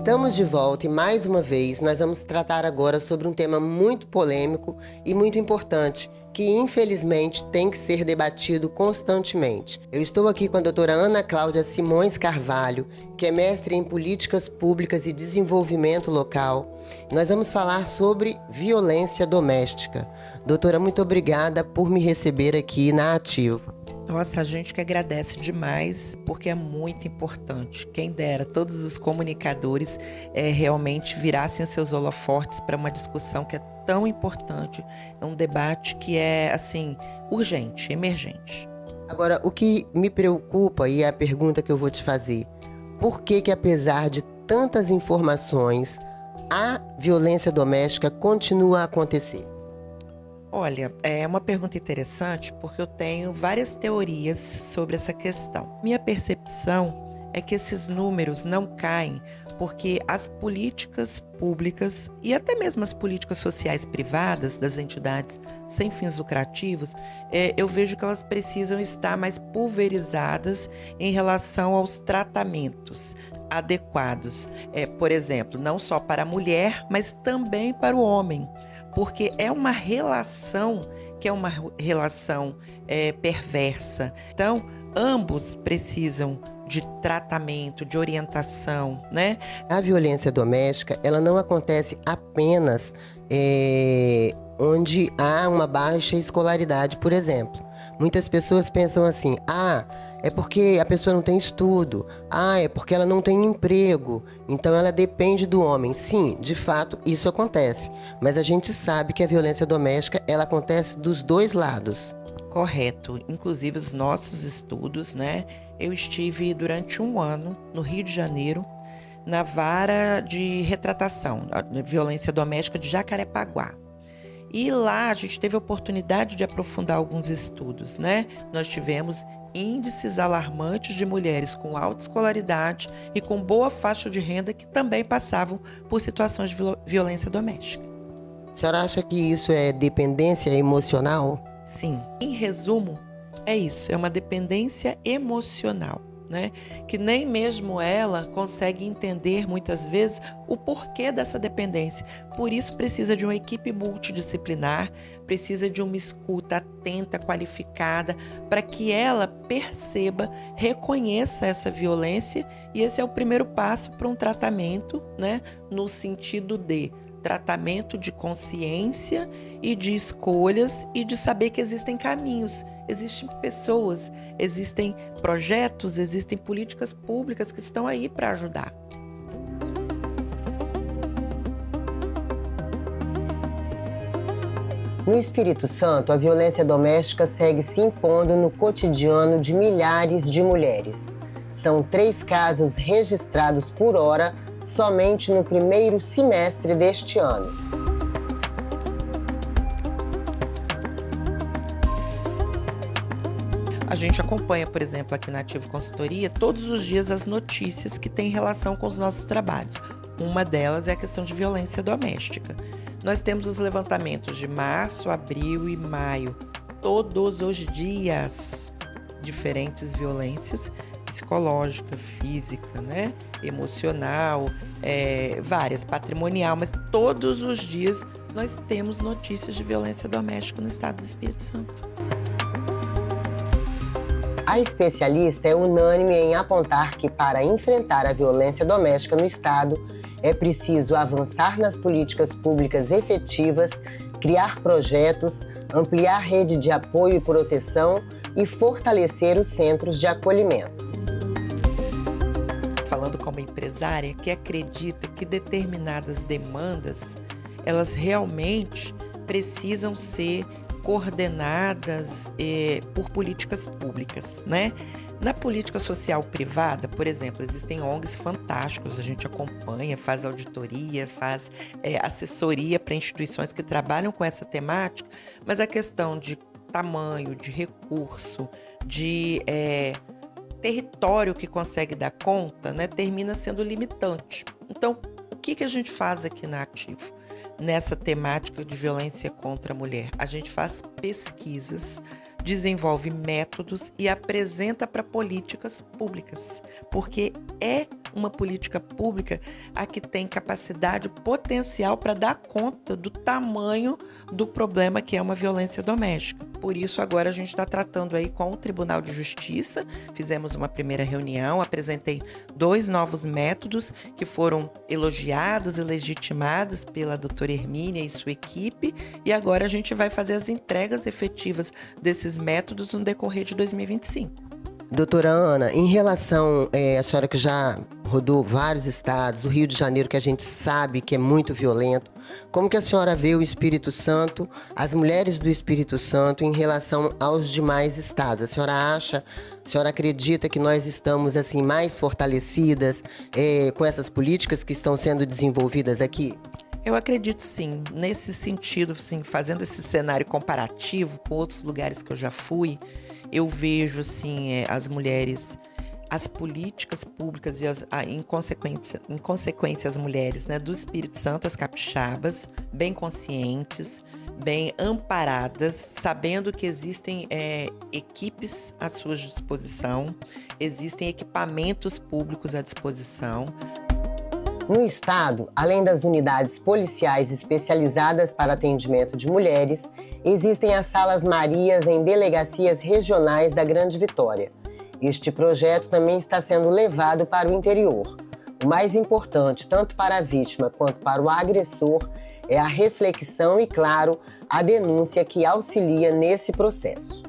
Estamos de volta e mais uma vez nós vamos tratar agora sobre um tema muito polêmico e muito importante, que infelizmente tem que ser debatido constantemente. Eu estou aqui com a doutora Ana Cláudia Simões Carvalho, que é mestre em Políticas Públicas e Desenvolvimento Local. Nós vamos falar sobre violência doméstica. Doutora, muito obrigada por me receber aqui na Ativo. Nossa, a gente que agradece demais, porque é muito importante. Quem dera todos os comunicadores realmente virassem os seus holofortes para uma discussão que é tão importante. É um debate que é, assim, urgente, emergente. Agora, o que me preocupa, e é a pergunta que eu vou te fazer, por que apesar de tantas informações, a violência doméstica continua a acontecer? Olha, é uma pergunta interessante porque eu tenho várias teorias sobre essa questão. Minha percepção é que esses números não caem porque as políticas públicas e até mesmo as políticas sociais privadas das entidades sem fins lucrativos, eu vejo que elas precisam estar mais pulverizadas em relação aos tratamentos adequados. Por exemplo, não só para a mulher, mas também para o homem. Porque é uma relação que é uma relação perversa. Então, ambos precisam de tratamento, de orientação, né? A violência doméstica, ela não acontece apenas onde há uma baixa escolaridade, por exemplo. Muitas pessoas pensam assim, é porque a pessoa não tem estudo, é porque ela não tem emprego, então ela depende do homem. Sim, de fato, isso acontece, mas a gente sabe que a violência doméstica, ela acontece dos dois lados. Correto, inclusive os nossos estudos, né? Eu estive durante 1 ano no Rio de Janeiro, na vara de retratação da violência doméstica de Jacarepaguá. E lá a gente teve a oportunidade de aprofundar alguns estudos, né? Nós tivemos índices alarmantes de mulheres com alta escolaridade e com boa faixa de renda que também passavam por situações de violência doméstica. A senhora acha que isso é dependência emocional? Sim. Em resumo, é isso, é uma dependência emocional, né? Que nem mesmo ela consegue entender muitas vezes o porquê dessa dependência. Por isso precisa de uma equipe multidisciplinar, precisa de uma escuta atenta, qualificada, para que ela perceba, reconheça essa violência, e esse é o primeiro passo para um tratamento, né? No sentido de tratamento de consciência e de escolhas e de saber que existem caminhos, existem pessoas, existem projetos, existem políticas públicas que estão aí para ajudar. No Espírito Santo, a violência doméstica segue se impondo no cotidiano de milhares de mulheres. São 3 casos registrados por hora somente no primeiro semestre deste ano. A gente acompanha, por exemplo, aqui na Ativo Consultoria, todos os dias as notícias que têm relação com os nossos trabalhos. Uma delas é a questão de violência doméstica. Nós temos os levantamentos de março, abril e maio, todos os dias, diferentes violências psicológica, física, né? Emocional, várias, patrimonial, mas todos os dias nós temos notícias de violência doméstica no estado do Espírito Santo. A especialista é unânime em apontar que para enfrentar a violência doméstica no estado é preciso avançar nas políticas públicas efetivas, criar projetos, ampliar a rede de apoio e proteção e fortalecer os centros de acolhimento. Falando como empresária que acredita que determinadas demandas, elas realmente precisam ser coordenadas por políticas públicas, né? Na política social privada, por exemplo, existem ONGs fantásticos, a gente acompanha, faz auditoria, faz assessoria para instituições que trabalham com essa temática, mas a questão de tamanho, de recurso, de território que consegue dar conta, né, termina sendo limitante. Então, o que a gente faz aqui na Ativo? Nessa temática de violência contra a mulher, a gente faz pesquisas, desenvolve métodos e apresenta para políticas públicas, porque é uma política pública a que tem capacidade potencial para dar conta do tamanho do problema que é uma violência doméstica. Por isso, agora a gente está tratando aí com o Tribunal de Justiça, fizemos uma primeira reunião, apresentei 2 novos métodos que foram elogiados e legitimados pela doutora Hermínia e sua equipe, e agora a gente vai fazer as entregas efetivas desses métodos no decorrer de 2025. Doutora Ana, em relação à senhora que já rodou vários estados, o Rio de Janeiro, que a gente sabe que é muito violento, como que a senhora vê o Espírito Santo, as mulheres do Espírito Santo em relação aos demais estados? A senhora acredita que nós estamos assim mais fortalecidas com essas políticas que estão sendo desenvolvidas aqui? Eu acredito sim, nesse sentido, sim, fazendo esse cenário comparativo com outros lugares que eu já fui, eu vejo assim, as mulheres, as políticas públicas e em consequência as mulheres, né, do Espírito Santo, as capixabas, bem conscientes, bem amparadas, sabendo que existem equipes à sua disposição, existem equipamentos públicos à disposição. No estado, além das unidades policiais especializadas para atendimento de mulheres, existem as Salas Marias em delegacias regionais da Grande Vitória. Este projeto também está sendo levado para o interior. O mais importante, tanto para a vítima quanto para o agressor, é a reflexão e, claro, a denúncia que auxilia nesse processo.